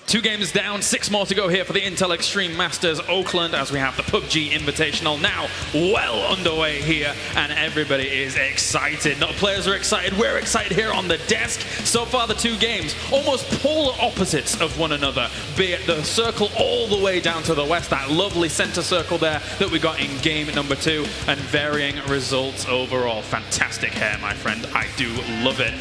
2 games down, 6 more to go here for the Intel Extreme Masters Oakland as we have the PUBG Invitational now well underway here, and everybody is excited. The players are excited, we're excited here on the desk. So far the 2 games, almost polar opposites of one another, be it the circle all the way down to the west, that lovely center circle there that we got in game number 2, and varying results overall. Fantastic hair, my friend. I do love it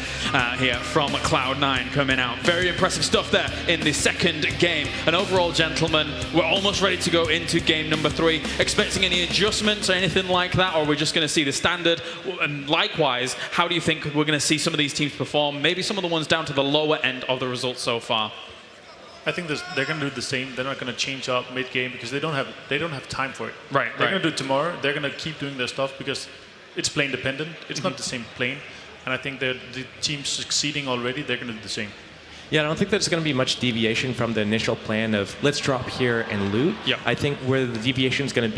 here from Cloud9 coming out. Very impressive stuff there in the second game. And overall, gentlemen, we're almost ready to go into game number 3. Expecting any adjustments or anything like that, or we're just going to see the standard? And likewise, how do you think we're going to see some of these teams perform? Maybe some of the ones down to the lower end of the results so far. I think they're going to do the same. They're not going to change up mid-game because they don't have time for it. Right. They're going to do it tomorrow. They're going to keep doing their stuff because it's plane dependent. It's not the same plane. And I think that the teams succeeding already, they're going to do the same. Yeah, I don't think there's going to be much deviation from the initial plan of let's drop here and loot. Yep. I think where the deviation is going to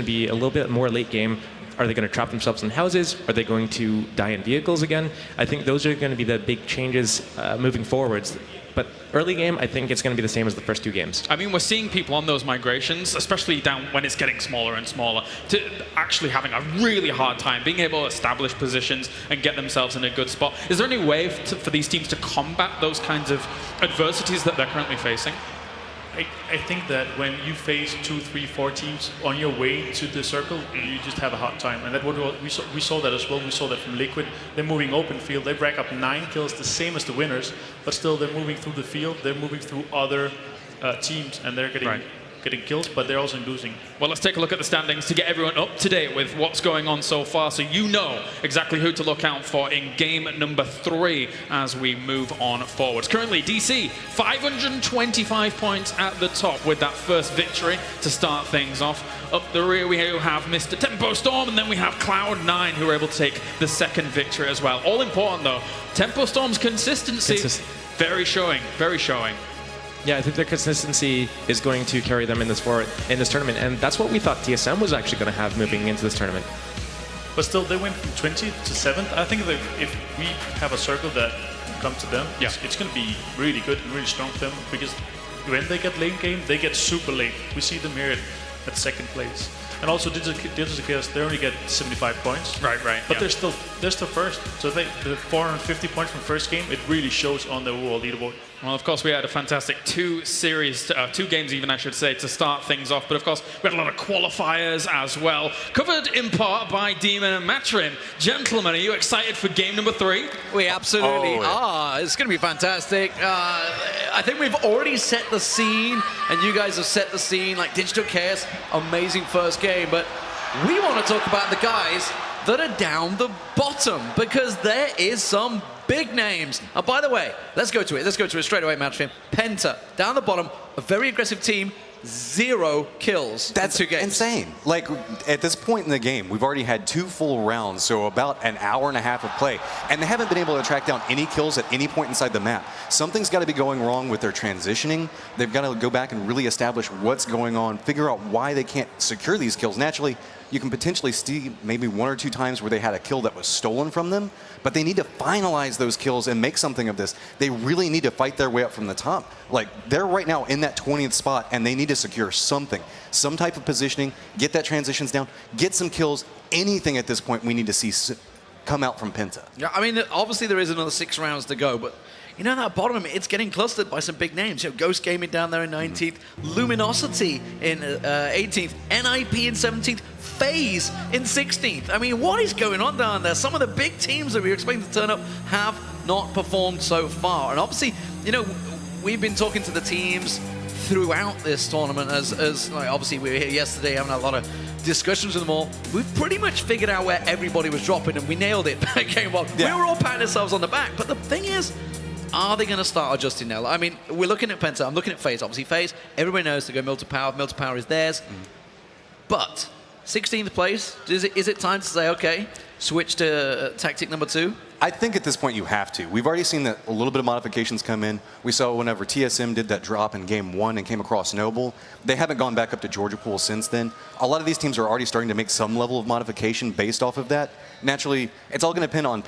be a little bit more late game. Are they going to trap themselves in houses? Are they going to die in vehicles again? I think those are going to be the big changes moving forwards. But early game, I think it's going to be the same as the first 2 games. I mean, we're seeing people on those migrations, especially down when it's getting smaller and smaller, to actually having a really hard time being able to establish positions and get themselves in a good spot. Is there any way for these teams to combat those kinds of adversities that they're currently facing? I think that when you face 2, 3, 4 teams on your way to the circle, you just have a hard time. And that's what we saw that as well. We saw that from Liquid. They're moving open field. They rack up 9 kills, the same as the winners. But still, they're moving through the field. They're moving through other teams, and they're getting kills, but they're also losing. Well, let's take a look at the standings to get everyone up to date with what's going on so far, so you know exactly who to look out for in game number 3 as we move on forwards. Currently, DC, 525 points at the top with that first victory to start things off. Up the rear, we have Mr. Tempo Storm, and then we have Cloud9, who are able to take the second victory as well. All important, though, Tempo Storm's consistency, very showing. Yeah, I think their consistency is going to carry them in this tournament, and that's what we thought TSM was actually going to have moving into this tournament. But still, they went from 20 to 7th. I think that if we have a circle that comes to them, it's going to be really good and really strong for them, because when they get late game, they get super late. We see them here at 2nd place. And also, Digital Chaos, they only get 75 points. Right. But they're still first. So the 450 points from first game, it really shows on the overall leaderboard. Well, of course, we had a fantastic 2 games even, I should say, to start things off. But of course, we had a lot of qualifiers as well, covered in part by Demon and Matrim. Gentlemen, are you excited for game number 3? We absolutely are. It's going to be fantastic. I think we've already set the scene, and you guys have set the scene. Like Digital Chaos, amazing first game. But we want to talk about the guys that are down the bottom, because there is some big names. And by the way, let's go to it straight away, Matchfim. Penta, down the bottom, a very aggressive team, 0 kills. That's in 2 games. insane. Like, at this point in the game, we've already had 2 full rounds, so about an hour and a half of play, and they haven't been able to track down any kills at any point inside the map. Something's got to be going wrong with their transitioning. They've got to go back and really establish what's going on, figure out why they can't secure these kills. Naturally, you can potentially see maybe 1 or 2 times where they had a kill that was stolen from them, but they need to finalize those kills and make something of this. They really need to fight their way up from the top. Like, they're right now in that 20th spot, and they need to secure something, some type of positioning, get that transitions down, get some kills, anything at this point we need to see come out from Penta. Yeah, I mean, obviously there is another 6 rounds to go, but you know, that bottom, it's getting clustered by some big names. You know, Ghost Gaming down there in 19th, Luminosity in 18th, NIP in 17th, FaZe in 16th. I mean, what is going on down there? Some of the big teams that we were expecting to turn up have not performed so far. And obviously, you know, we've been talking to the teams throughout this tournament as like, obviously we were here yesterday having a lot of discussions with them all. We've pretty much figured out where everybody was dropping, and we nailed it game 1. Yeah. We were all patting ourselves on the back. But the thing is, are they going to start adjusting now? I mean, we're looking at Penta. I'm looking at FaZe. Obviously, FaZe, everybody knows to go Mill to Power. Mill to Power is theirs. But 16th place, is it time to say, okay, switch to tactic number 2? I think at this point you have to. We've already seen that a little bit of modifications come in. We saw whenever TSM did that drop in game 1 and came across Noble. They haven't gone back up to Georgia Pool since then. A lot of these teams are already starting to make some level of modification based off of that. Naturally, it's all going to depend on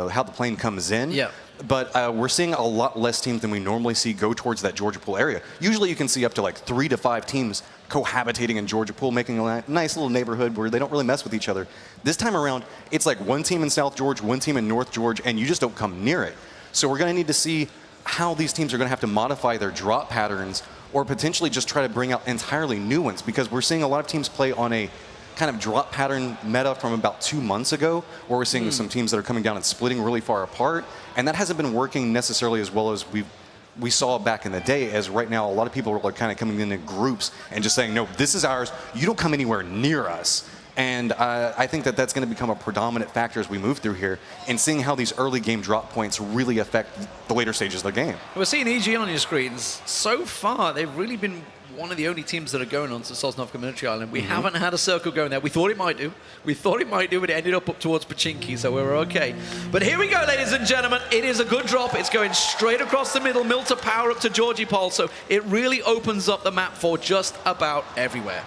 how the plane comes in. Yeah. but we're seeing a lot less teams than we normally see go towards that Georgia Pool area. Usually you can see up to like 3 to 5 teams cohabitating in Georgia Pool, making a nice little neighborhood where they don't really mess with each other. This time around, it's like one team in South Georgia, one team in North Georgia, and you just don't come near it. So we're going to need to see how these teams are going to have to modify their drop patterns or potentially just try to bring out entirely new ones, because we're seeing a lot of teams play on a kind of drop pattern meta from about 2 months ago, where we're seeing some teams that are coming down and splitting really far apart, and that hasn't been working necessarily as well as we saw back in the day. As right now, a lot of people are like kind of coming into groups and just saying, no, this is ours, you don't come anywhere near us. And I think that that's going to become a predominant factor as we move through here, and seeing how these early game drop points really affect the later stages of the game. We're seeing EG on your screens. So far, they've really been one of the only teams that are going on to Sosnovka Military Island. We haven't had a circle going there. We thought it might do. But it ended up towards Pachinki, so we were okay. But here we go, ladies and gentlemen. It is a good drop. It's going straight across the middle. Milta power up to Georgie Pol, so it really opens up the map for just about everywhere.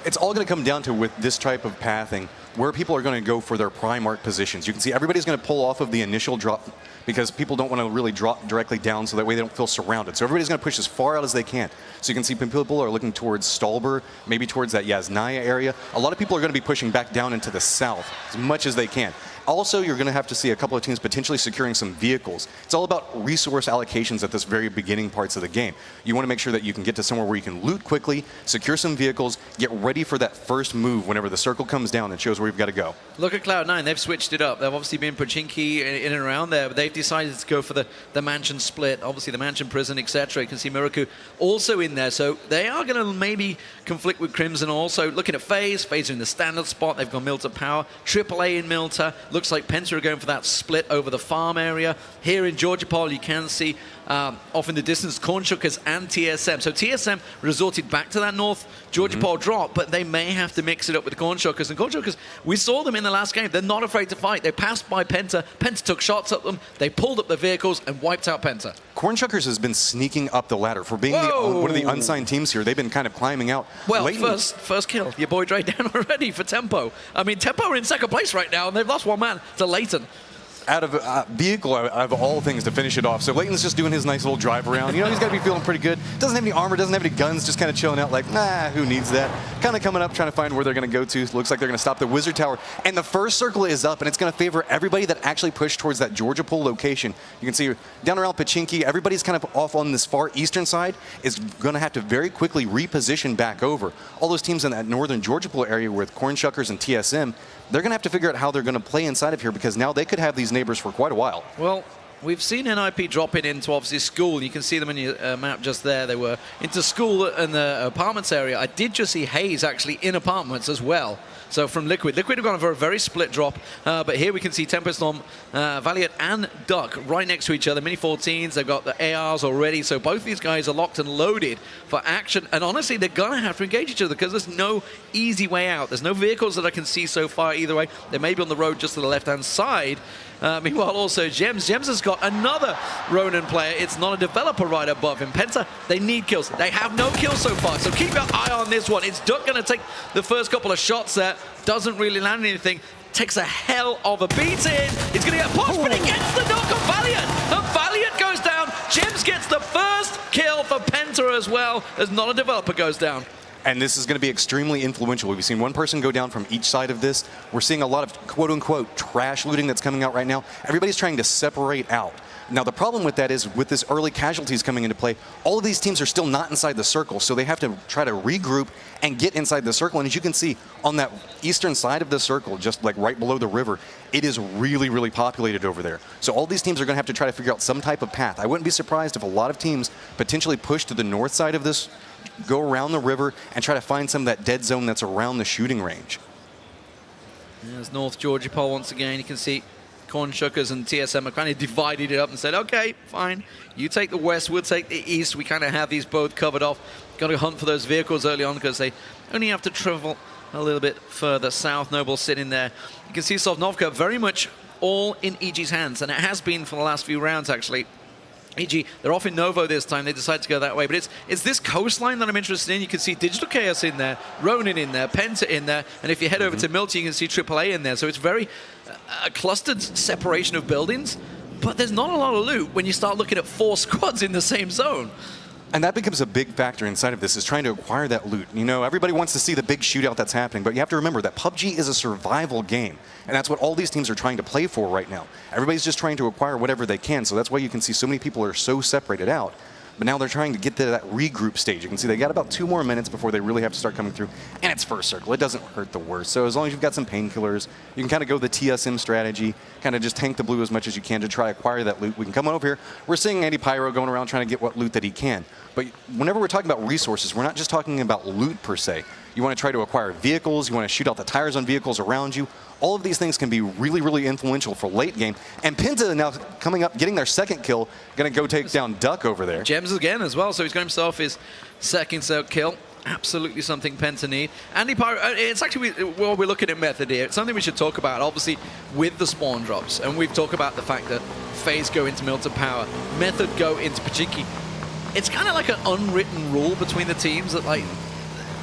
It's all going to come down to, with this type of pathing, where people are going to go for their prime mark positions. You can see everybody's going to pull off of the initial drop because people don't want to really drop directly down, so that way they don't feel surrounded. So everybody's going to push as far out as they can. So you can see people are looking towards Stolber, maybe towards that Yasnaya area. A lot of people are going to be pushing back down into the south as much as they can. Also, you're going to have to see a couple of teams potentially securing some vehicles. It's all about resource allocations at this very beginning parts of the game. You want to make sure that you can get to somewhere where you can loot quickly, secure some vehicles, get ready for that first move whenever the circle comes down and shows where you've got to go. Look at Cloud9. They've switched it up. They've obviously been Pachinki in and around there, but they've decided to go for the mansion split, obviously the mansion prison, etc. You can see Miraku also in there, so they are going to maybe conflict with Crimson. Also looking at FaZe. FaZe are in the standard spot. They've got Milta power. AAA in Milta. Looks like Penta are going for that split over the farm area. Here in Georgia Pol, you can see off in the distance Cornshuckers and TSM. So TSM resorted back to that North Georgia Pol drop, but they may have to mix it up with the Cornshuckers. And Cornshuckers, we saw them in the last game. They're not afraid to fight. They passed by Penta. Penta took shots at them. They pulled up the vehicles and wiped out Penta. Cornshuckers has been sneaking up the ladder. For being one of the unsigned teams here, they've been kind of climbing out. Well, first kill. Your boy Dre down already for Tempo. I mean, Tempo are in second place right now, and they've lost one man to Leighton. Out of vehicle, out of all things, to finish it off. So Leighton's just doing his nice little drive around. You know, he's got to be feeling pretty good. Doesn't have any armor, doesn't have any guns, just kind of chilling out like, nah, who needs that? Kind of coming up, trying to find where they're going to go to. Looks like they're going to stop the Wizard Tower. And the first circle is up, and it's going to favor everybody that actually pushed towards that Georgia Pool location. You can see down around Pachinki, everybody's kind of off on this far eastern side, is going to have to very quickly reposition back over. All those teams in that northern Georgia Pool area with Cornshuckers and TSM, they're going to have to figure out how they're going to play inside of here, because now they could have these neighbors for quite a while. Well, we've seen NIP dropping into obviously school. You can see them in your map just there. They were into school in the apartments area. I did just see Hayes actually in apartments as well. So from Liquid have gone for a very split drop, but here we can see Tempest on Valiant and Duck right next to each other. Mini 14s, they've got the ARs already, so both these guys are locked and loaded for action. And honestly, they're going to have to engage each other because there's no easy way out. There's no vehicles that I can see so far either way. They may be on the road just to the left-hand side. Meanwhile, also Gems has got another Ronin player. It's not a developer right above him. Penta, they need kills. They have no kills so far, so keep your eye on this one. It's Duck going to take the first couple of shots there. Doesn't really land anything. Takes a hell of a beating. He's going to get pushed, but he gets the knock on Valiant. And Valiant goes down. Gems gets the first kill for Penta as well, as not a developer goes down. And this is going to be extremely influential. We've seen one person go down from each side of this. We're seeing a lot of quote-unquote trash looting that's coming out right now. Everybody's trying to separate out. Now, the problem with that is, with this early casualties coming into play, all of these teams are still not inside the circle, so they have to try to regroup and get inside the circle. And as you can see, on that eastern side of the circle, just like right below the river, it is really, really populated over there. So all these teams are going to have to try to figure out some type of path. I wouldn't be surprised if a lot of teams potentially push to the north side of this, go around the river, and try to find some of that dead zone that's around the shooting range. There's North Georgia Pol once again. You can see Cornshuckers and TSM are kind of divided it up and said, okay, fine, you take the west, we'll take the east. We kind of have these both covered off. Got to hunt for those vehicles early on because they only have to travel a little bit further south. Noble sitting there. You can see Sosnovka very much all in EG's hands, and it has been for the last few rounds, actually. EG, they're off in Novo this time. They decide to go that way. But it's this coastline that I'm interested in. You can see Digital Chaos in there, Ronin in there, Penta in there. And if you head over to Milty, you can see AAA in there. So it's very a clustered separation of buildings. but there's not a lot of loot when you start looking at 4 squads in the same zone. And that becomes a big factor inside of this, is trying to acquire that loot. You know, everybody wants to see the big shootout that's happening, but you have to remember that PUBG is a survival game, and that's what all these teams are trying to play for right now. Everybody's just trying to acquire whatever they can, so that's why you can see so many people are so separated out. But now they're trying to get to that regroup stage. You can see they got about 2 more minutes before they really have to start coming through. And it's first circle. It doesn't hurt the worst. So as long as you've got some painkillers, you can kind of go the TSM strategy, kind of just tank the blue as much as you can to try to acquire that loot. We can come on over here. We're seeing Andy Pyro going around trying to get what loot that he can. But whenever we're talking about resources, we're not just talking about loot per se. You want to try to acquire vehicles. You want to shoot out the tires on vehicles around you. All of these things can be really, really influential for late game. And Penta now coming up, getting their second kill, going to go take down Duck over there. Gems again as well, so he's got himself his second kill. Absolutely something Penta need. Andy Pyro, it's actually, well, we're looking at Method here. It's something we should talk about, obviously, with the spawn drops. And we've talked about the fact that FaZe go into Milton Power, Method go into Pachinki. It's kind of like an unwritten rule between the teams that, like,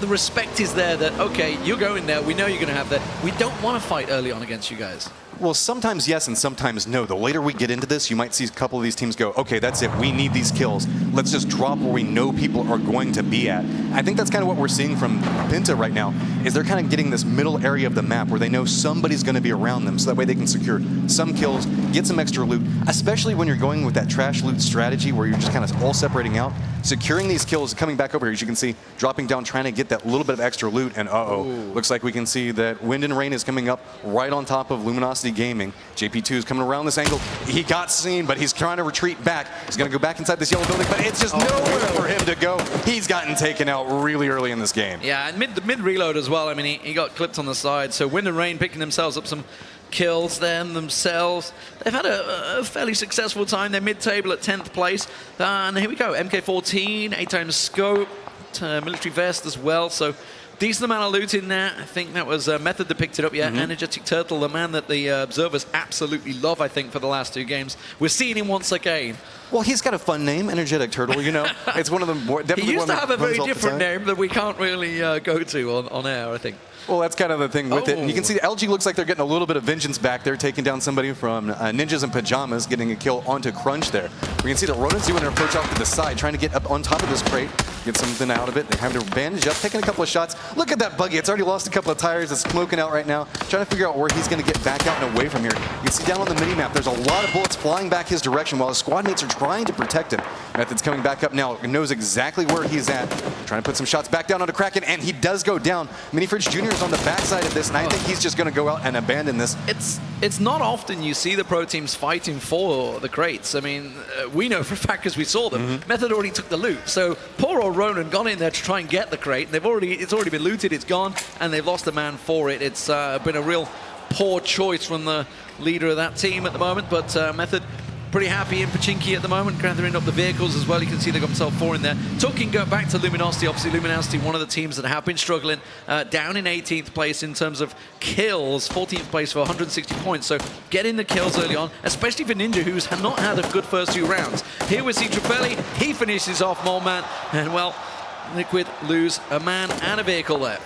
the respect is there that, okay, you're going there, we know you're going to have that. We don't want to fight early on against you guys. Well, sometimes yes and sometimes no. The later we get into this, you might see a couple of these teams go, okay, that's it. We need these kills. Let's just drop where we know people are going to be at. I think that's kind of what we're seeing from Penta right now, is they're kind of getting this middle area of the map where they know somebody's going to be around them, so that way they can secure some kills, get some extra loot, especially when you're going with that trash loot strategy where you're just kind of all separating out. Securing these kills, coming back over here, as you can see, dropping down, trying to get that little bit of extra loot, and looks like we can see that Wind and Rain is coming up right on top of Luminosity Gaming. JP2 is coming around this angle. He got seen, but he's trying to retreat back. He's going to go back inside this yellow building, but it's just nowhere for him to go. He's gotten taken out really early in this game. Yeah, and mid reload as well. I mean, he got clipped on the side, so Wind and Rain picking themselves up some kills then themselves. They've had a fairly successful time. They're mid-table at 10th place. And here we go, MK14, 8x scope, military vest as well, so decent amount of loot in there. I think that was Method that picked it up. Yeah, Energetic Turtle, the man that the observers absolutely love, I think, for the last 2 games. We're seeing him once again. Well, he's got a fun name, Energetic Turtle, you know. It's one of the more, definitely he used one to have a very different name that we can't really go to on air, I think. Well, that's kind of the thing with it. And you can see the LG looks like they're getting a little bit of vengeance back there, taking down somebody from Ninjas in Pajamas, getting a kill onto Crunch there. We can see that Ronin's doing an approach off to the side, trying to get up on top of this crate, get something out of it. They have to bandage up, taking a couple of shots. Look at that buggy. It's already lost a couple of tires. It's smoking out right now, trying to figure out where he's going to get back out and away from here. You can see down on the mini-map, there's a lot of bullets flying back his direction while his squad mates are trying to protect him. Method's coming back up now, knows exactly where he's at, trying to put some shots back down onto Kraken, and he does go down. Minifridge Jr. is on the backside of this, and I think he's just going to go out and abandon this. It's not often you see the pro teams fighting for the crates. I mean, we know for a fact because we saw them. Method already took the loot, so poor old Ronan gone in there to try and get the crate. It's already been looted, it's gone, and they've lost a man for it. It's been a real poor choice from the leader of that team at the moment, but Method pretty happy in Pachinki at the moment, gathering up the vehicles as well. You can see they got themselves 4 in there. Talking, go back to Luminosity, obviously Luminosity, one of the teams that have been struggling, down in 18th place in terms of kills, 14th place for 160 points. So getting the kills early on, especially for Ninja, who's not had a good first 2 rounds. Here we see Trapelli, he finishes off Mole Man, and well, Liquid lose a man and a vehicle there.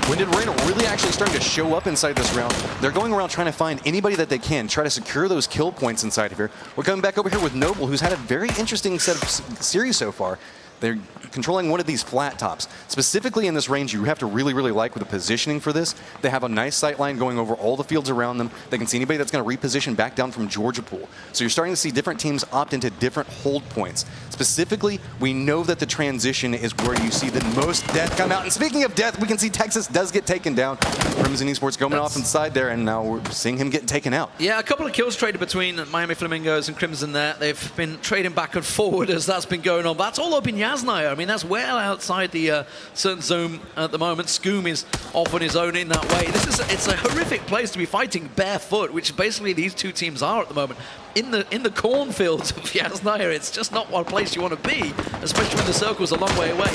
Wind and Rain are really actually starting to show up inside this round. They're going around trying to find anybody that they can, try to secure those kill points inside of here. We're coming back over here with Noble, who's had a very interesting set of series so far. They're controlling one of these flat tops. Specifically in this range, you have to really, really like with the positioning for this. They have a nice sight line going over all the fields around them. They can see anybody that's going to reposition back down from Georgia Pool. So you're starting to see different teams opt into different hold points. Specifically, we know that the transition is where you see the most death come out. And speaking of death, we can see Texas does get taken down. Crimson Esports going off inside there, and now we're seeing him getting taken out. Yeah, a couple of kills traded between Miami Flamingos and Crimson there. They've been trading back and forward as that's been going on. But that's all up in Yasnaya. I mean, that's well outside the certain zone at the moment. Skoom is off on his own in that way. It's a horrific place to be fighting barefoot, which basically these 2 teams are at the moment. In the cornfields of Yasnaya, it's just not one place you want to be, especially when the circle's a long way away.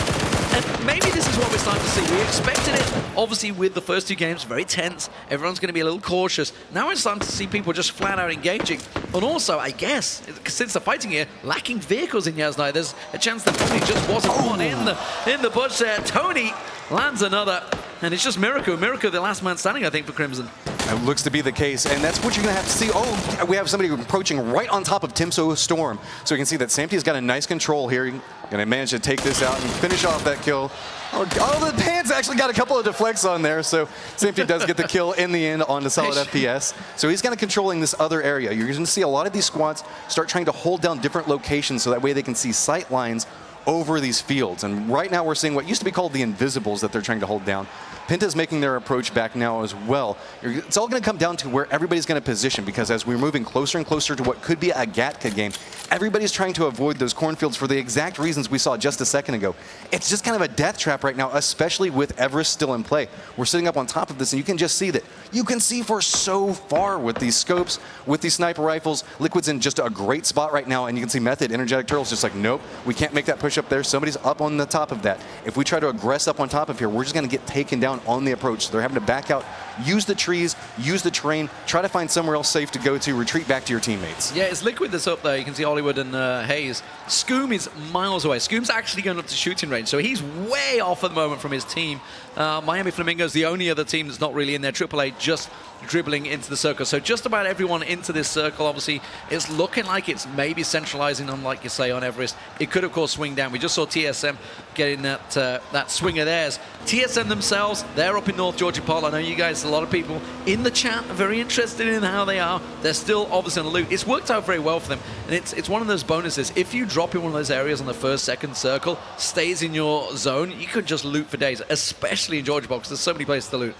And maybe this is what we're starting to see. We expected it, obviously, with the first 2 games, very tense. Everyone's going to be a little cautious. Now we're starting to see people just flat out engaging. And also, I guess, since they're fighting here, lacking vehicles in Yasnaya, there's a chance that Tony just wasn't one in the bush there. Tony lands another, and it's just Miracle. Miracle, the last man standing, I think, for Crimson. It looks to be the case, and that's what you're going to have to see. Oh, we have somebody approaching right on top of Timso Storm. So you can see that Samty's got a nice control here. Going to manage to take this out and finish off that kill. Oh, the Pants actually got a couple of deflects on there, so Samty does get the kill in the end on the solid FPS. So he's kind of controlling this other area. You're going to see a lot of these squads start trying to hold down different locations so that way they can see sight lines over these fields. And right now we're seeing what used to be called the Invisibles that they're trying to hold down. Penta's making their approach back now as well. It's all going to come down to where everybody's going to position, because as we're moving closer and closer to what could be a Gatka game, everybody's trying to avoid those cornfields for the exact reasons we saw just a second ago. It's just kind of a death trap right now, especially with Everest still in play. We're sitting up on top of this, and you can just see that. You can see for so far with these scopes, with these sniper rifles. Liquid's in just a great spot right now, and you can see Method, Energetic Turtle's just like, nope, we can't make that push up there. Somebody's up on the top of that. If we try to aggress up on top of here, we're just going to get taken down on the approach. So they're having to back out, use the trees, use the terrain, try to find somewhere else safe to go to, retreat back to your teammates. Yeah, it's Liquid that's up there. You can see Hollywood and Hayes. Scoom is miles away. Scoom's actually going up to shooting range, so he's way off at the moment from his team. Miami Flamingos, the only other team that's not really in there. AAA just dribbling into the circle. So just about everyone into this circle. Obviously, it's looking like it's maybe centralizing on, like you say, on Everest. It could, of course, swing down. We just saw TSM getting that swing of theirs. TSM themselves, they're up in North Georgia, Paul. I know you guys, a lot of people in the chat are very interested in how they are. They're still obviously on the loot. It's worked out very well for them. And it's one of those bonuses. If you drop in one of those areas on the first, second circle, stays in your zone, you could just loot for days, especially in Georgia Box. There's so many places to loot.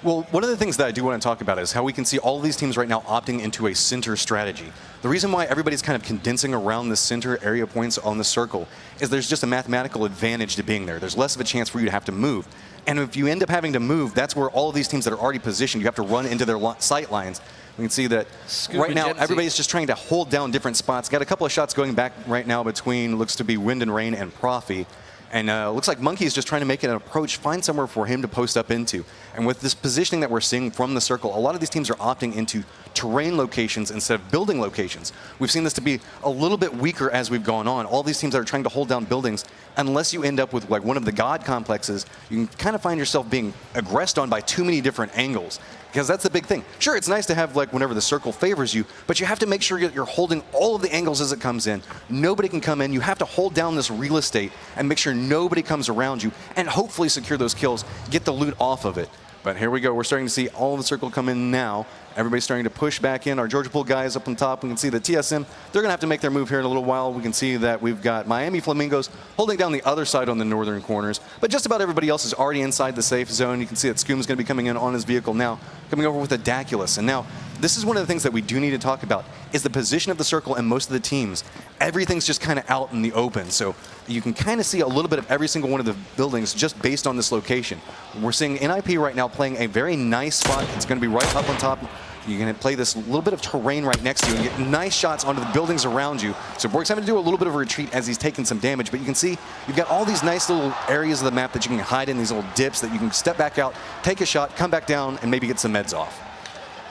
Well, one of the things that I do want to talk about is how we can see all of these teams right now opting into a center strategy. The reason why everybody's kind of condensing around the center area points on the circle is there's just a mathematical advantage to being there. There's less of a chance for you to have to move. And if you end up having to move, that's where all of these teams that are already positioned, you have to run into their sight lines. We can see that right now, everybody's just trying to hold down different spots. Got a couple of shots going back right now between, looks to be Wind and Rain and Profi. And looks like Monkey is just trying to make an approach, find somewhere for him to post up into. And with this positioning that we're seeing from the circle, a lot of these teams are opting into terrain locations instead of building locations. We've seen this to be a little bit weaker as we've gone on. All these teams that are trying to hold down buildings, unless you end up with like one of the God complexes, you can kind of find yourself being aggressed on by too many different angles. Because that's the big thing. Sure, it's nice to have like whenever the circle favors you, but you have to make sure that you're holding all of the angles as it comes in. Nobody can come in. You have to hold down this real estate and make sure nobody comes around you and hopefully secure those kills, get the loot off of it. But here we go. We're starting to see all of the circle come in now. Everybody's starting to push back in. Our Georgia Pool guys up on top. We can see the TSM. They're going to have to make their move here in a little while. We can see that we've got Miami Flamingos holding down the other side on the northern corners. But just about everybody else is already inside the safe zone. You can see that Scoom's going to be coming in on his vehicle now, coming over with a Daculus. And now, this is one of the things that we do need to talk about, is the position of the circle and most of the teams. Everything's just kind of out in the open. So you can kind of see a little bit of every single one of the buildings just based on this location. We're seeing NIP right now playing a very nice spot. It's going to be right up on top. You're going to play this little bit of terrain right next to you and get nice shots onto the buildings around you. So Bork's having to do a little bit of a retreat as he's taking some damage, but you can see you've got all these nice little areas of the map that you can hide in, these little dips that you can step back out, take a shot, come back down, and maybe get some meds off.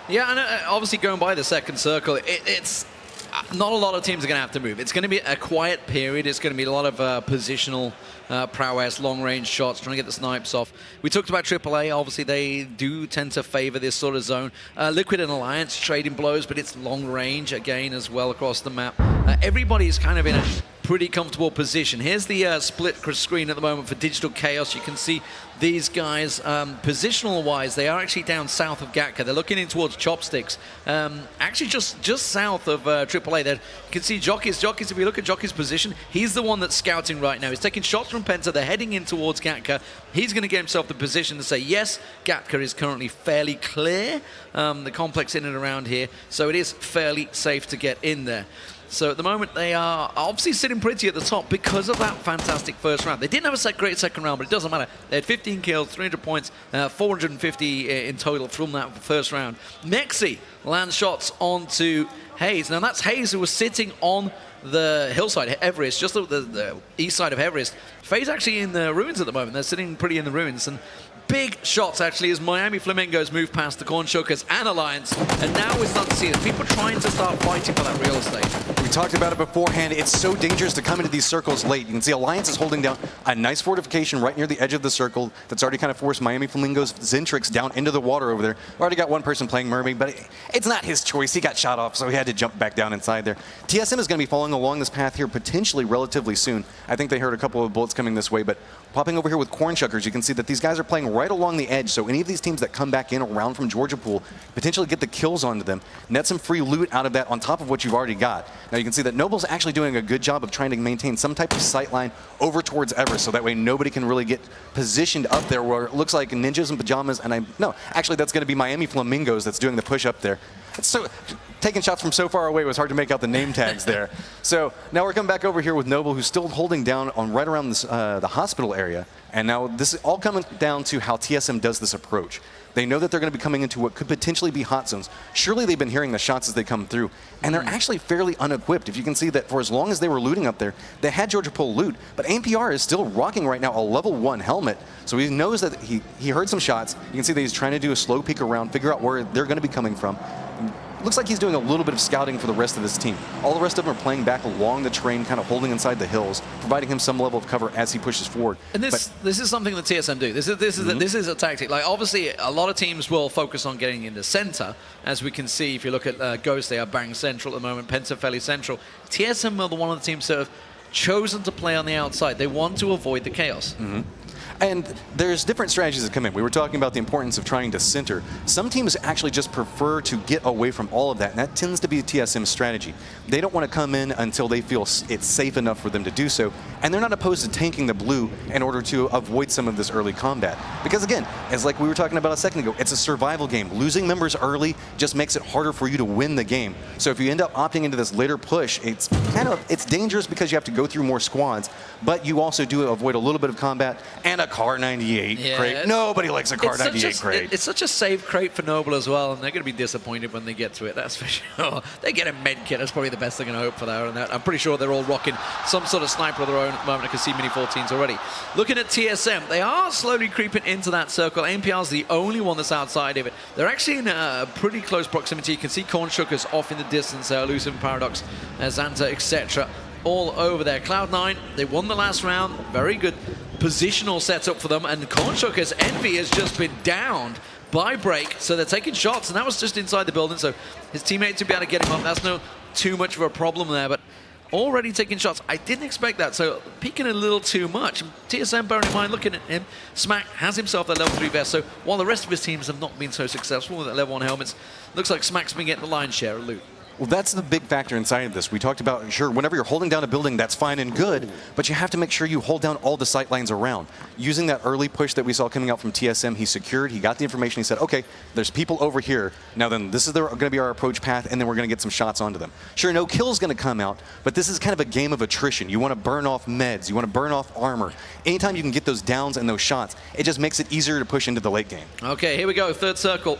Yeah, and obviously going by the second circle, it's not a lot of teams are going to have to move. It's going to be a quiet period. It's going to be a lot of positional prowess, long-range shots, trying to get the snipes off. We talked about AAA. Obviously, they do tend to favor this sort of zone. Liquid and Alliance trading blows, but it's long-range again as well across the map. Everybody's kind of in a pretty comfortable position. Here's the split screen at the moment for Digital Chaos. You can see these guys, positional-wise, they are actually down south of Gatka. They're looking in towards Chopsticks. Actually, just south of AAA. There, you can see Jockey's. If you look at Jockey's position, he's the one that's scouting right now. He's taking shots from Penta. They're heading in towards Gatka. He's going to get himself the position to say, yes, Gatka is currently fairly clear. The complex in and around here, so it is fairly safe to get in there. So at the moment, they are obviously sitting pretty at the top because of that fantastic first round. They didn't have a great second round, but it doesn't matter. They had 15 kills, 300 points, 450 in total from that first round. Mexi lands shots onto Hayes. Now, that's Hayes who was sitting on the hillside, Everest, just the east side of Everest. Faye's actually in the ruins at the moment. They're sitting pretty in the ruins. And big shots, actually, as Miami Flamingos move past the Corn Shuckers and Alliance. And now we're starting to see it. People trying to start fighting for that real estate. We talked about it beforehand. It's so dangerous to come into these circles late. You can see Alliance is holding down a nice fortification right near the edge of the circle that's already kind of forced Miami Flamingos Zentrix down into the water over there. Already got one person playing Mermaid, but it's not his choice. He got shot off, so he had to jump back down inside there. TSM is going to be following along this path here potentially relatively soon. I think they heard a couple of bullets coming this way, but popping over here with Corn Shuckers, you can see that these guys are playing right along the edge, so any of these teams that come back in around from Georgia Pool potentially get the kills onto them, net some free loot out of that on top of what you've already got. Now you can see that Noble's actually doing a good job of trying to maintain some type of sight line over towards Everest, so that way nobody can really get positioned up there where it looks like ninjas and pajamas, and no, actually that's going to be Miami Flamingos that's doing the push up there. So taking shots from so far away was hard to make out the name tags there. So now we're coming back over here with Noble, who's still holding down on right around this, the hospital area. And now this is all coming down to how TSM does this approach. They know that they're going to be coming into what could potentially be hot zones. Surely they've been hearing the shots as they come through, and they're actually fairly unequipped. If you can see that for as long as they were looting up there, they had Georgia Pool loot, but AMPR is still rocking right now a level 1 helmet. So he knows that he heard some shots. You can see that he's trying to do a slow peek around, figure out where they're going to be coming from. Looks like he's doing a little bit of scouting for the rest of his team. All the rest of them are playing back along the terrain, kind of holding inside the hills, providing him some level of cover as he pushes forward. And this is something that TSM do. This is a tactic. Like, obviously, a lot of teams will focus on getting in the center. As we can see, if you look at Ghost, they are bang central at the moment, Penta fairly central. TSM are one of the teams that have chosen to play on the outside. They want to avoid the chaos. And there's different strategies that come in. We were talking about the importance of trying to center. Some teams actually just prefer to get away from all of that, and that tends to be TSM's strategy. They don't want to come in until they feel it's safe enough for them to do so, and they're not opposed to tanking the blue in order to avoid some of this early combat. Because again, as like we were talking about a second ago, it's a survival game. Losing members early just makes it harder for you to win the game. So if you end up opting into this later push, it's dangerous because you have to go through more squads, but you also do avoid a little bit of combat and a Car 98 crate. Nobody likes a Car 98 crate. It's such a safe crate for Noble as well, and they're going to be disappointed when they get to it, that's for sure. They get a med kit, that's probably the best they're going to hope for there. And I'm pretty sure they're all rocking some sort of sniper of their own at the moment. I can see Mini 14s already. Looking at TSM, they are slowly creeping into that circle. AMPR's the only one that's outside of it. They're actually in a pretty close proximity. You can see Corn Shuckers off in the distance there, Elusive Paradox, Xanta, etc. all over there. Cloud9, they won the last round. Very good positional setup for them, and Corn Shuckers Envy has just been downed by Break, so they're taking shots, and that was just inside the building, so his teammates would be able to get him up. That's no too much of a problem there, but already taking shots. I didn't expect that, so peeking a little too much. TSM, bearing in mind, looking at him, Smack has himself that level 3 vest, so while the rest of his teams have not been so successful with that level 1 helmets, looks like Smack's been getting the lion's share of loot. Well, that's the big factor inside of this. We talked about, sure, whenever you're holding down a building, that's fine and good, but you have to make sure you hold down all the sight lines around. Using that early push that we saw coming out from TSM, he secured, he got the information, he said, okay, there's people over here. Now then, this is going to be our approach path, and then we're going to get some shots onto them. Sure, no kill's going to come out, but this is kind of a game of attrition. You want to burn off meds, you want to burn off armor. Anytime you can get those downs and those shots, it just makes it easier to push into the late game. Okay, here we go, third circle.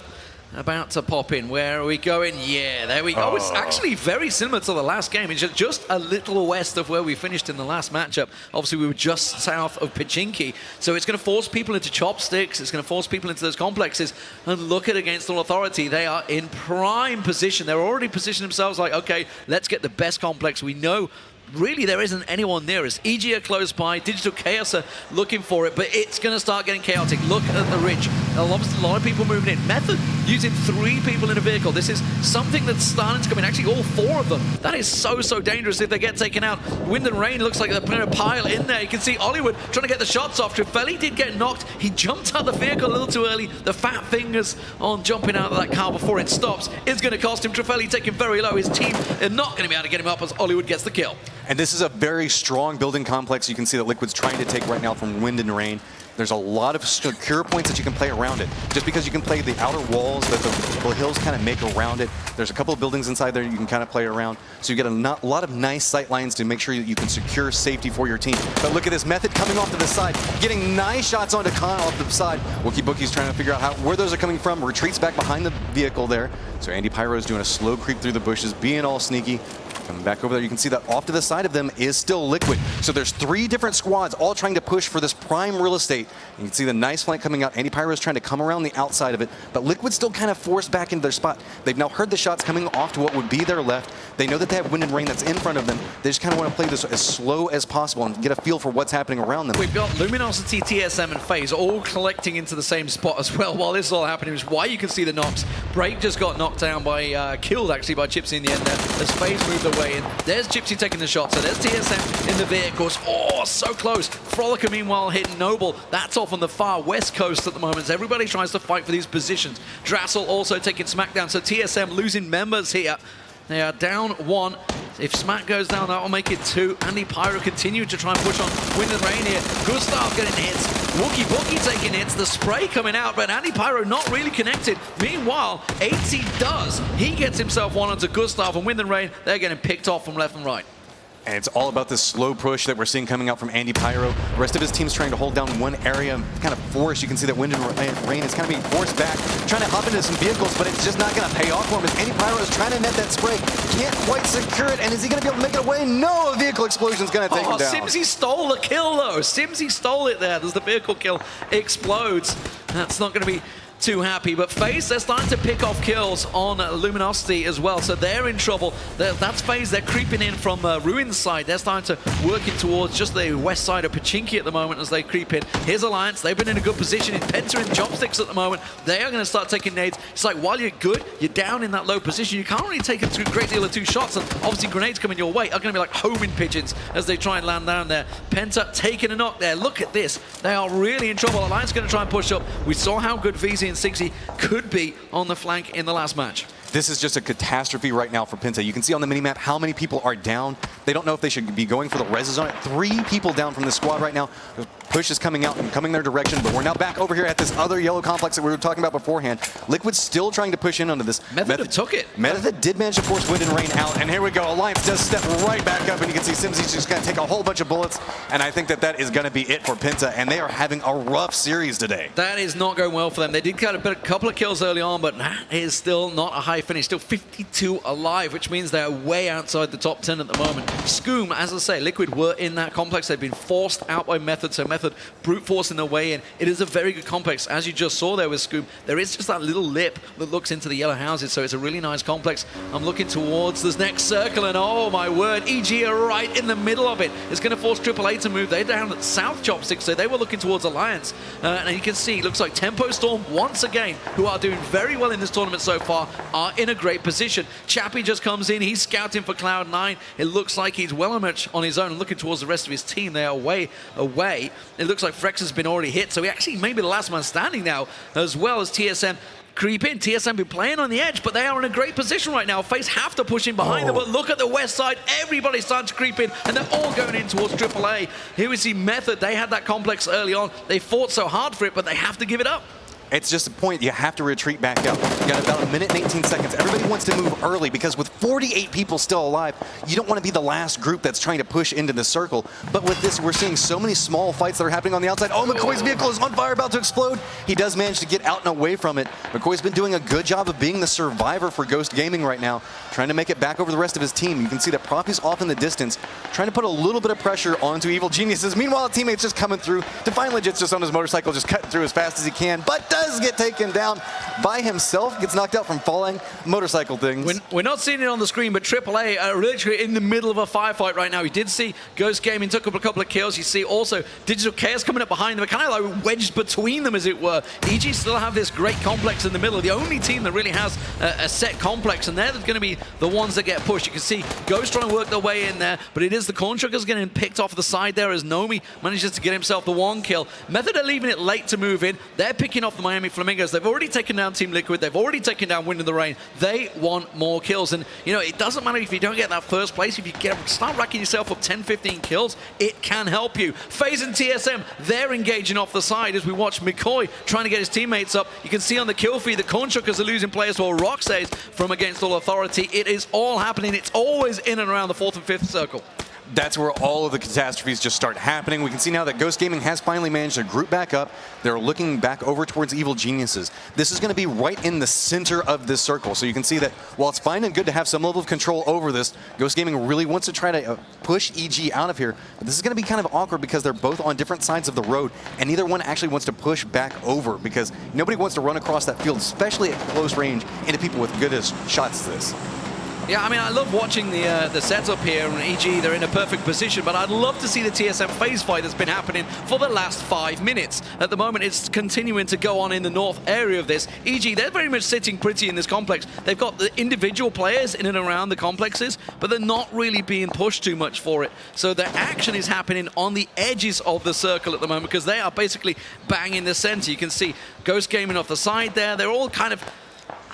About to pop in. Where are we going? Yeah, there we go. Oh. It's actually very similar to the last game. It's just a little west of where we finished in the last matchup. Obviously, we were just south of Pachinki. So it's going to force people into chopsticks. It's going to force people into those complexes. And look at Against All Authority. They are in prime position. They're already positioned themselves like, okay, let's get the best complex. We know really there isn't anyone near us. EG are close by, Digital Chaos are looking for it, but it's going to start getting chaotic. Look at the ridge. Obviously, a lot of people moving in. Method using 3 people in a vehicle. This is something that's starting to come in. Actually, all 4 of them. That is so dangerous if they get taken out. Wind and Rain looks like they're putting a pile in there. You can see Hollywood trying to get the shots off. Trifeli did get knocked. He jumped out the vehicle a little too early. The fat fingers on jumping out of that car before it stops is going to cost him. Trifeli taken very low. His team are not going to be able to get him up as Hollywood gets the kill. And this is a very strong building complex. You can see that Liquid's trying to take right now from Wind and Rain. There's a lot of secure points that you can play around it. Just because you can play the outer walls that the hills kind of make around it, there's a couple of buildings inside there you can kind of play around. So you get a lot of nice sight lines to make sure that you can secure safety for your team. But look at this Method coming off to the side, getting nice shots onto Khan off the side. Wookie Bookie's trying to figure out where those are coming from. Retreats back behind the vehicle there. So Andy Pyro's doing a slow creep through the bushes, being all sneaky. Coming back over there, you can see that off to the side of them is still Liquid. So there's 3 different squads all trying to push for this prime real estate You can see the nice flank coming out. Andy Pyro is trying to come around the outside of it, but Liquid still kind of forced back into their spot. They've now heard the shots coming off to what would be their left. They know that they have Wind and Rain that's in front of them. They just kind of want to play this as slow as possible and get a feel for what's happening around them. We've got Luminosity, TSM, and FaZe all collecting into the same spot as well while this is all happening, which is why you can see the knocks. Break just got knocked down by, killed actually by Gypsy in the end there, as FaZe moved away in. There's Gypsy taking the shot, so there's TSM in the vehicles. Oh, so close. Frolicker meanwhile hitting Noble. That's off on the far west coast at the moment. Everybody tries to fight for these positions. Drassel also taking Smackdown, so TSM losing members here. They are down 1. If Smack goes down, that will make it 2. Andy Pyro continue to try and push on Wind and Rain here. Gustav getting hits. Wookie taking hits. The spray coming out, but Andy Pyro not really connected. Meanwhile, 80 does. He gets himself one onto Gustav, and Wind and Rain, they're getting picked off from left and right. And it's all about this slow push that we're seeing coming out from Andy Pyro. The rest of his team's trying to hold down one area, kind of force. You can see that Wind and Rain is kind of being forced back, trying to hop into some vehicles, but it's just not going to pay off for him. As Andy Pyro is trying to net that spray, can't quite secure it, and is he going to be able to make it away? No, a vehicle explosion is going to take him down. Simsy stole the kill, though. Simsy stole it there. There's the vehicle kill. Explodes. That's not going to be too happy, but FaZe, they're starting to pick off kills on Luminosity as well, so they're in trouble. That's FaZe, they're creeping in from Ruin's side. They're starting to work in towards just the west side of Pachinki at the moment as they creep in. Here's Alliance, they've been in a good position. In Penta and Chopsticks at the moment, they are going to start taking nades. It's like, while you're good, you're down in that low position, you can't really take a great deal of 2 shots, and obviously grenades coming your way are going to be like homing pigeons as they try and land down there. Penta taking a knock there. Look at this. They are really in trouble. Alliance going to try and push up. We saw how good VZ and Sigsy could be on the flank in the last match. This is just a catastrophe right now for Penta. You can see on the minimap how many people are down. They don't know if they should be going for the reses on it. 3 people down from the squad right now. The push is coming out and coming their direction, but we're now back over here at this other yellow complex that we were talking about beforehand. Liquid's still trying to push in onto this. Method took it. Method did manage to force Wind and Rain out, and here we go. Alliance does step right back up, and you can see Simsy's just going to take a whole bunch of bullets, and I think that that is going to be it for Penta, and they are having a rough series today. That is not going well for them. They did get a couple of kills early on, but that is still not a high finish. Still 52 alive, which means they're way outside the top 10 at the moment. Scoom, as I say, Liquid were in that complex. They've been forced out by Method, so Method brute forcing their way in. It is a very good complex. As you just saw there with Scoom, there is just that little lip that looks into the yellow houses, so it's a really nice complex. I'm looking towards this next circle, and oh my word, EG are right in the middle of it. It's going to force AAA to move. They're down at South Chopsticks, so they were looking towards Alliance. And you can see, it looks like Tempo Storm, once again, who are doing very well in this tournament so far, are in a great position. Chappie just comes in. He's scouting for Cloud9. It looks like he's well much on his own, looking towards the rest of his team. They are way away. It looks like Frex has been already hit, so he actually may be the last man standing now, as well as TSM creep in. TSM been playing on the edge, but they are in a great position right now. FaZe have to push in behind them, but look at the west side. Everybody's starting to creep in, and they're all going in towards AAA. Here we see Method. They had that complex early on. They fought so hard for it, but they have to give it up. It's just a point, you have to retreat back out. You got about 1 minute and 18 seconds. Everybody wants to move early because with 48 people still alive, you don't want to be the last group that's trying to push into the circle. But with this, we're seeing so many small fights that are happening on the outside. Oh, McCoy's vehicle is on fire, about to explode. He does manage to get out and away from it. McCoy's been doing a good job of being the survivor for Ghost Gaming right now, trying to make it back over the rest of his team. You can see that Proppy's off in the distance, trying to put a little bit of pressure onto Evil Geniuses. Meanwhile, a teammate's just coming through. Define Legit's just on his motorcycle, just cutting through as fast as he can, but does get taken down by himself, gets knocked out from falling. Motorcycle things. We're not seeing it on the screen, but AAA are literally in the middle of a firefight right now. You did see Ghost Gaming took up a couple of kills. You see also Digital Chaos coming up behind them, kind of like wedged between them, as it were. EG still have this great complex in the middle, the only team that really has a set complex, and they're going to be the ones that get pushed. You can see Ghost trying to work their way in there, but it is the Corn Chuggers getting picked off the side there as Nomi manages to get himself the 1 kill. Method are leaving it late to move in. They're picking off the Miami Flamingos. They've already taken down Team Liquid. They've already taken down Wind in the Rain. They want more kills. And, you know, it doesn't matter if you don't get that first place. If you start racking yourself up 10, 15 kills, it can help you. FaZe and TSM, they're engaging off the side as we watch McCoy trying to get his teammates up. You can see on the kill feed, the Corn Chuckers are losing players while Rock says from Against All Authority. It is all happening. It's always in and around the 4th and 5th circle. That's where all of the catastrophes just start happening. We can see now that Ghost Gaming has finally managed to group back up. They're looking back over towards Evil Geniuses. This is going to be right in the center of this circle. So you can see that while it's fine and good to have some level of control over this, Ghost Gaming really wants to try to push EG out of here. But this is going to be kind of awkward because they're both on different sides of the road, and neither one actually wants to push back over because nobody wants to run across that field, especially at close range, into people with good as shots as this. Yeah, I mean, I love watching the setup here, and EG, they're in a perfect position, but I'd love to see the TSM phase fight that's been happening for the last 5 minutes. At the moment, it's continuing to go on in the north area of this. EG, they're very much sitting pretty in this complex. They've got the individual players in and around the complexes, but they're not really being pushed too much for it. So their action is happening on the edges of the circle at the moment because they are basically banging the center. You can see Ghost Gaming off the side there. They're all kind of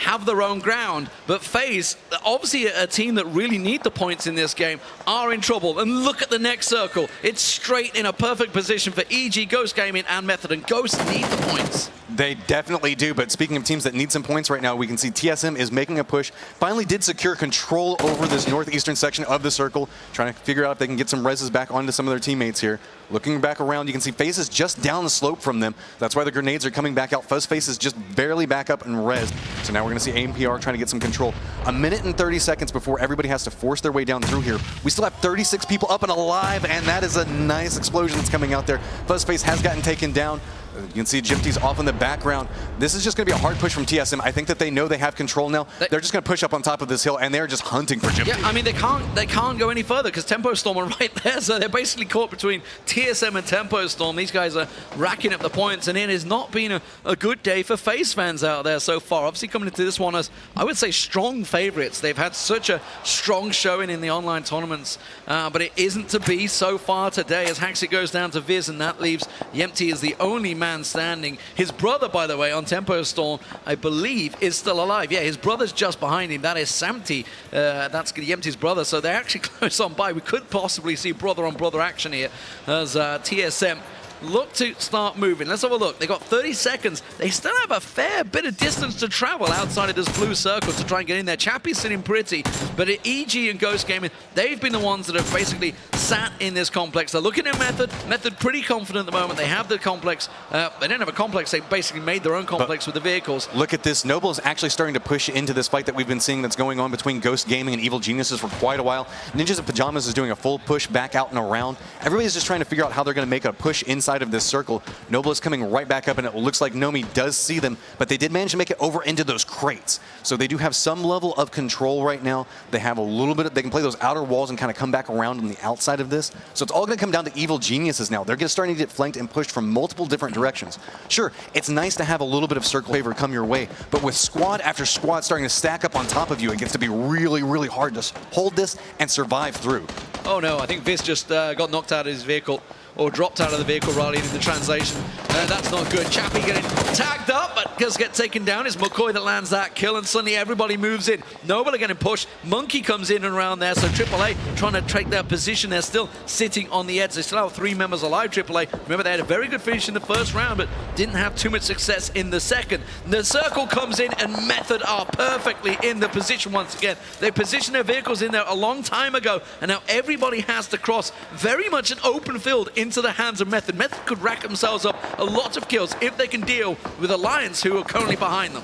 have their own ground, but FaZe, obviously a team that really need the points in this game, are in trouble. And look at the next circle. It's straight in a perfect position for EG, Ghost Gaming, and Method, and Ghost need the points. They definitely do, but speaking of teams that need some points right now, we can see TSM is making a push, finally did secure control over this northeastern section of the circle, trying to figure out if they can get some reses back onto some of their teammates here. Looking back around, you can see FaZe is just down the slope from them. That's why the grenades are coming back out. FaZe is just barely back up and rezzed. So now we're going to see AMPR trying to get some control. A minute and 30 seconds before everybody has to force their way down through here. We still have 36 people up and alive, and that is a nice explosion that's coming out there. FaZe has gotten taken down. You can see Gypty's off in the background. This is just going to be a hard push from TSM. I think that they know they have control now. They're just going to push up on top of this hill, and they're just hunting for Gypty. Yeah, I mean, they can't go any further because Tempo Storm are right there. So they're basically caught between TSM and Tempo Storm. These guys are racking up the points, and it has not been a good day for FaZe fans out there so far. Obviously coming into this one as, I would say, strong favorites. They've had such a strong showing in the online tournaments, but it isn't to be so far today as Haxit goes down to Viz, and that leaves Yempty as the only man standing. His brother, by the way, on Tempo Storm, I believe, is still alive. Yeah, his brother's just behind him. That is Samty. That's Yempty's brother. So they're actually close on by. We could possibly see brother-on-brother action here as TSM look to start moving. Let's have a look. They got 30 seconds. They still have a fair bit of distance to travel outside of this blue circle to try and get in there. Chappie's sitting pretty, but at EG and Ghost Gaming, they've been the ones that have basically sat in this complex. They're looking at Method. Method pretty confident at the moment. They have the complex. They don't have a complex. They basically made their own complex with the vehicles. Look at this. Noble is actually starting to push into this fight that we've been seeing that's going on between Ghost Gaming and Evil Geniuses for quite a while. Ninjas in Pajamas is doing a full push back out and around. Everybody's just trying to figure out how they're going to make a push inside of this circle. Noble is coming right back up, and it looks like Nomi does see them, but they did manage to make it over into those crates. So they do have some level of control right now. They have a little bit of, they can play those outer walls and kind of come back around on the outside of this. So it's all going to come down to Evil Geniuses now. They're starting to get flanked and pushed from multiple different directions. Sure, it's nice to have a little bit of circle favor come your way, but with squad after squad starting to stack up on top of you, it gets to be really, really hard to hold this and survive through. Oh no, I think Viz just got knocked out of his vehicle, or dropped out of the vehicle rather in the translation. That's not good. Chappie getting tagged up, but does get taken down. It's McCoy that lands that kill, and suddenly everybody moves in. Noble are getting pushed. Monkey comes in and around there, so AAA trying to take their position. They're still sitting on the edge. They still have 3 members alive, AAA. Remember, they had a very good finish in the first round, but didn't have too much success in the second. The circle comes in, and Method are perfectly in the position once again. They positioned their vehicles in there a long time ago, and now everybody has to cross very much an open field into the hands of Method. Method could rack themselves up a lot of kills if they can deal with Alliance, who are currently behind them.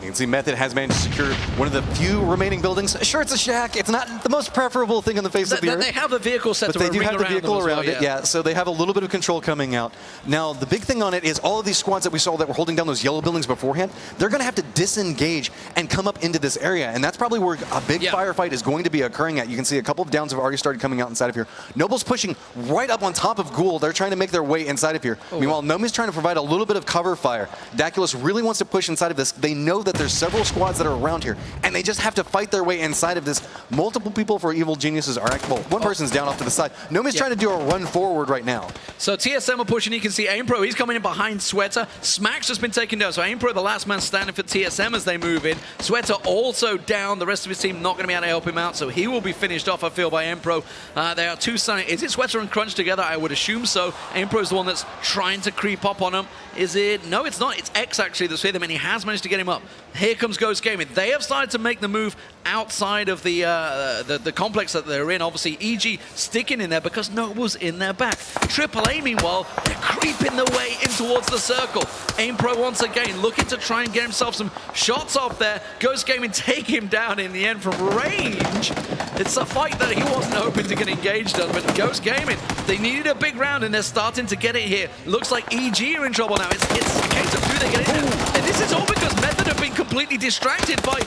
You can see Method has managed to secure one of the few remaining buildings. Sure, it's a shack. It's not the most preferable thing on the face of the earth. They have the vehicle set to a ring around them. But they do have the vehicle around it, yeah. So they have a little bit of control coming out. Now, the big thing on it is all of these squads that we saw that were holding down those yellow buildings beforehand, they're going to have to disengage and come up into this area. And that's probably where a big firefight is going to be occurring at. You can see a couple of downs have already started coming out inside of here. Noble's pushing right up on top of Ghoul. They're trying to make their way inside of here. Meanwhile, Nomi's trying to provide a little bit of cover fire. Daculus really wants to push inside of this. They know that there's several squads that are around here, and they just have to fight their way inside of this. Multiple people for Evil Geniuses are well, one person's down off to the side. Nomi's trying to do a run forward right now. So TSM are pushing. You can see AimPro, he's coming in behind Sweater. Smack's just been taken down. So AimPro, the last man standing for TSM as they move in. Sweater also down. The rest of his team not going to be able to help him out, so he will be finished off, I feel, by AimPro. They are two signing. Is it Sweater and Crunch together? I would assume so. AimPro's the one that's trying to creep up on him. Is it? No, it's not. It's X actually that's with him, and he has managed to get him up. Here comes Ghost Gaming. They have started to make the move outside of the complex that they're in. Obviously, EG sticking in there because Noble's in their back. AAA, meanwhile, they're creeping their way in towards the circle. Aim Pro once again looking to try and get himself some shots off there. Ghost Gaming take him down in the end from range. It's a fight that he wasn't hoping to get engaged on, but Ghost Gaming, they needed a big round and they're starting to get it here. Looks like EG are in trouble now. It's a case of do they get in there. And this is all because Method have been completely distracted by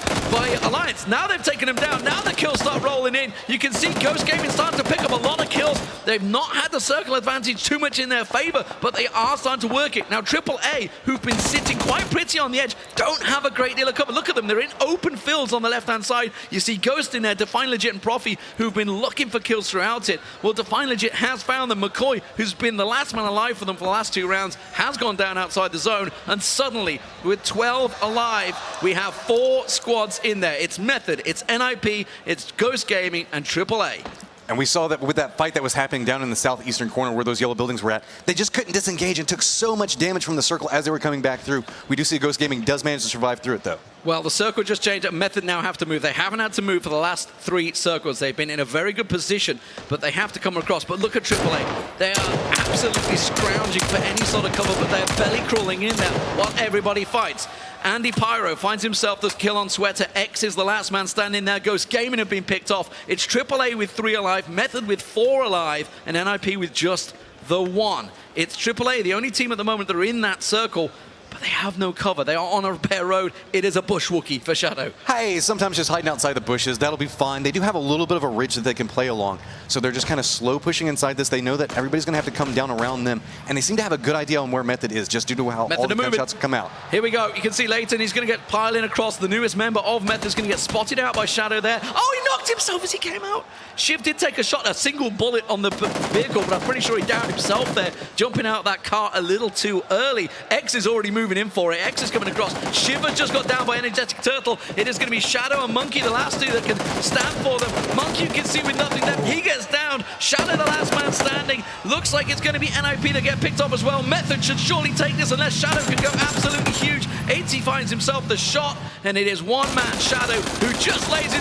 Alliance. Now they've taken him down. Now the kills start rolling in. You can see Ghost Gaming starting to pick up a lot of kills. They've not had the circle advantage too much in their favor, but they are starting to work it. Now AAA, who've been sitting quite pretty on the edge, don't have a great deal of cover. Look at them. They're in open fields on the left-hand side. You see Ghost in there, Define Legit and Profi, who've been looking for kills throughout it. Well, Define Legit has found them. McCoy, who's been the last man alive for them for the last 2 rounds, has gone down outside the zone. And suddenly, with 12 alive, we have 4 squads in there. It's Method, it's NIP, it's Ghost Gaming, and AAA. And we saw that with that fight that was happening down in the southeastern corner where those yellow buildings were at, they just couldn't disengage and took so much damage from the circle as they were coming back through. We do see Ghost Gaming does manage to survive through it, though. Well, the circle just changed. Method now have to move. They haven't had to move for the last 3 circles. They've been in a very good position, but they have to come across. But look at AAA. They are absolutely scrounging for any sort of cover, but they're belly crawling in there while everybody fights. Andy Pyro finds himself the kill on Sweater. X is the last man standing there. Ghost Gaming have been picked off. It's AAA with 3 alive, Method with 4 alive, and NIP with just the 1. It's AAA, the only team at the moment that are in that circle, but they have no cover. They are on a bare road. It is a bush Wookiee for Shadow. Hey, sometimes just hiding outside the bushes, that'll be fine. They do have a little bit of a ridge that they can play along, so they're just kind of slow pushing inside this. They know that everybody's going to have to come down around them, and they seem to have a good idea on where Method is, just due to how all the gunshots come out. Here we go. You can see Leighton, he's going to get piling across. The newest member of Method's going to get spotted out by Shadow there. Oh, he knocked himself as he came out. Shiv did take a shot, a single bullet on the vehicle, but I'm pretty sure he downed himself there, jumping out of that car a little too early. X is already moving in for it. X is coming across. Shiva just got down by Energetic Turtle. It is going to be Shadow and Monkey, the last 2 that can stand for them. Monkey, you can see with nothing there. He gets down. Shadow, the last man standing. Looks like it's going to be NIP that get picked off as well. Method should surely take this unless Shadow can go absolutely huge. 80 finds himself the shot, and it is one-man Shadow who just lays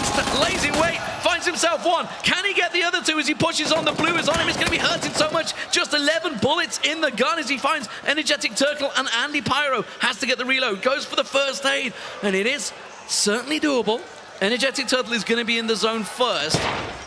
in wait, finds himself 1. Can he get the other 2 as he pushes on? The blue is on him. It's going to be hurting so much. Just 11 bullets in the gun as he finds Energetic Turtle, and Andy Pyro has to get the reload. Goes for the first aid, and it is certainly doable. Energetic Turtle is going to be in the zone first.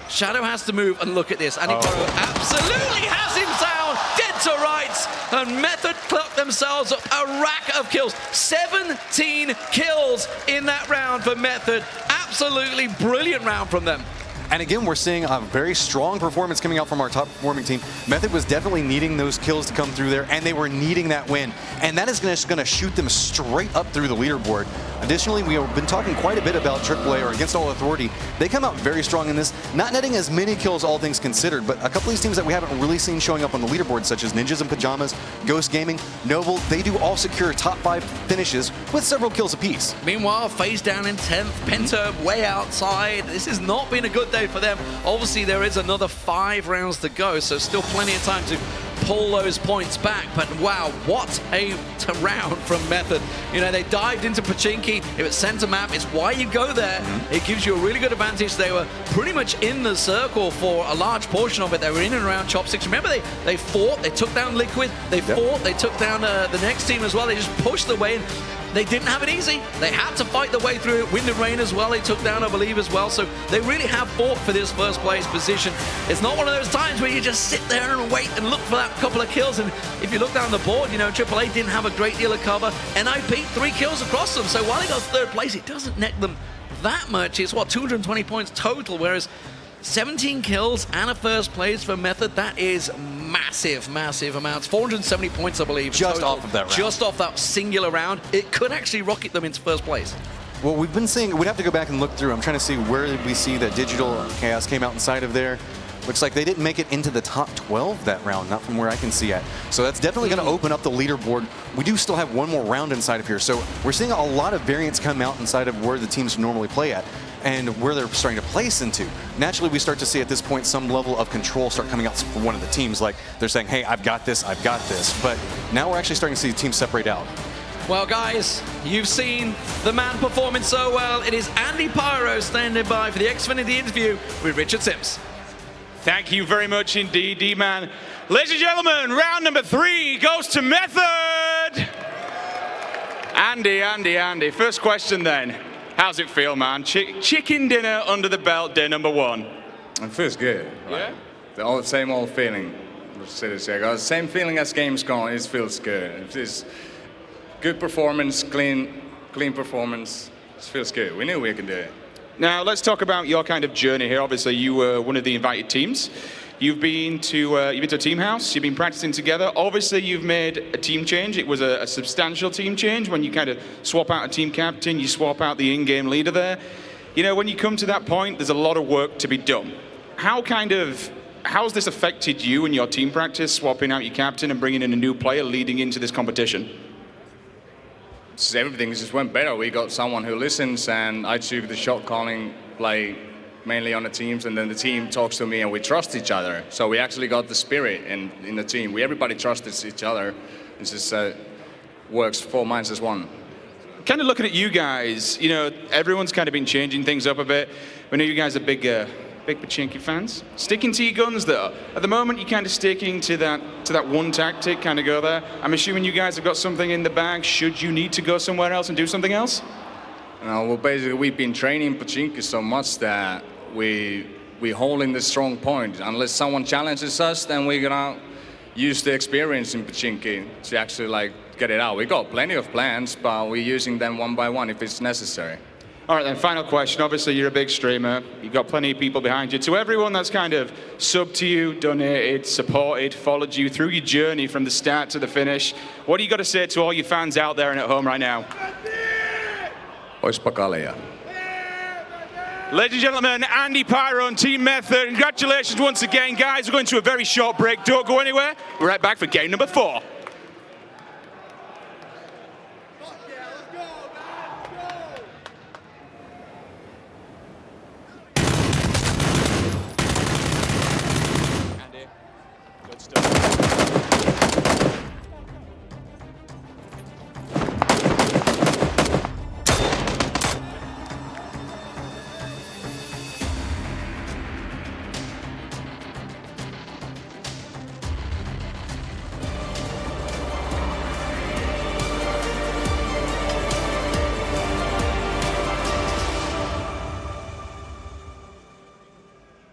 Shadow has to move, and look at this. Andy Pyro absolutely has him down, dead to rights, and Method clocked themselves up a rack of kills. 17 kills in that round for Method. Absolutely brilliant round from them. And again, we're seeing a very strong performance coming out from our top performing team. Method was definitely needing those kills to come through there, and they were needing that win. And that is just going to shoot them straight up through the leaderboard. Additionally, we have been talking quite a bit about AAA, or Against All Authority. They come out very strong in this, not netting as many kills, all things considered, but a couple of these teams that we haven't really seen showing up on the leaderboard, such as Ninjas in Pajamas, Ghost Gaming, Noble, they do all secure top 5 finishes with several kills apiece. Meanwhile, FaZe down in 10th, Penta way outside. This has not been a good day for them. Obviously, there is another 5 rounds to go, so still plenty of time to pull those points back. But wow, what a round from Method. You know, they dived into Pachinki. If it's center map, it's why you go there. It gives you a really good advantage. They were pretty much in the circle for a large portion of it. They were in and around Chopsticks. Remember, they fought, they took down Liquid, they fought, they took down the next team as well. They just pushed their way in. They didn't have it easy. They had to fight their way through it. Wind and Rain as well, they took down, I believe, as well. So they really have fought for this first place position. It's not one of those times where you just sit there and wait and look for that couple of kills. And if you look down the board, you know, AAA didn't have a great deal of cover. NIP, 3 kills across them. So while they got 3rd place, it doesn't neck them that much. It's, what, 220 points total, whereas 17 kills and a 1st place for Method. That is massive, massive amounts. 470 points, I believe. Just total. off of that round. Just off that singular round. It could actually rocket them into 1st place. Well, we've been seeing, we'd have to go back and look through. I'm trying to see where did we see that Digital Chaos came out inside of there. Looks like they didn't make it into the top 12 that round, not from where I can see at. So that's definitely going to open up the leaderboard. We do still have one more round inside of here. So we're seeing a lot of variance come out inside of where the teams normally play at and where they're starting to place into. Naturally, we start to see at this point some level of control start coming out from one of the teams. Like they're saying, hey, I've got this, I've got this. But now we're actually starting to see the teams separate out. Well, guys, you've seen the man performing so well. It is Andy Pyro standing by for the Xfinity interview with Richard Sims. Thank you very much indeed, D-Man. Ladies and gentlemen, round number 3 goes to Method. Andy, first question then. How's it feel, man? Chicken dinner under the belt, day number 1. It feels good. Yeah? The same old feeling. Same feeling as games gone. It feels good. It's good performance, clean performance. It feels good. We knew we could do it. Now, let's talk about your kind of journey here. Obviously, you were one of the invited teams. You've been to a team house. You've been practicing together. Obviously, you've made a team change. It was a substantial team change when you kind of swap out a team captain, you swap out the in-game leader there. You know, when you come to that point, there's a lot of work to be done. How's this affected you and your team practice, swapping out your captain and bringing in a new player leading into this competition? Everything just went better. We got someone who listens, and I took the shot calling play mainly on the teams, and then the team talks to me, and we trust each other. So we actually got the spirit in the team. Everybody trusts each other. It just works 4 minds as one. Kind of looking at you guys, you know, everyone's kind of been changing things up a bit. We know you guys are big Pachinko fans. Sticking to your guns, though. At the moment, you're kind of sticking to that one tactic, kind of go there. I'm assuming you guys have got something in the bag should you need to go somewhere else and do something else? Well, basically, we've been training Pachinko so much that we hold in the strong point. Unless someone challenges us, then we're gonna use the experience in Pachinko to actually get it out. We got plenty of plans, but we're using them one by one if it's necessary. All right, then, final question. Obviously, you're a big streamer. You've got plenty of people behind you. To everyone that's kind of subbed to you, donated, supported, followed you through your journey from the start to the finish, what do you got to say to all your fans out there and at home right now? Oispa kaleja. Ladies and gentlemen, Andy Pyro and Team Method, congratulations once again, guys. We're going to a very short break. Don't go anywhere. We're right back for game number 4.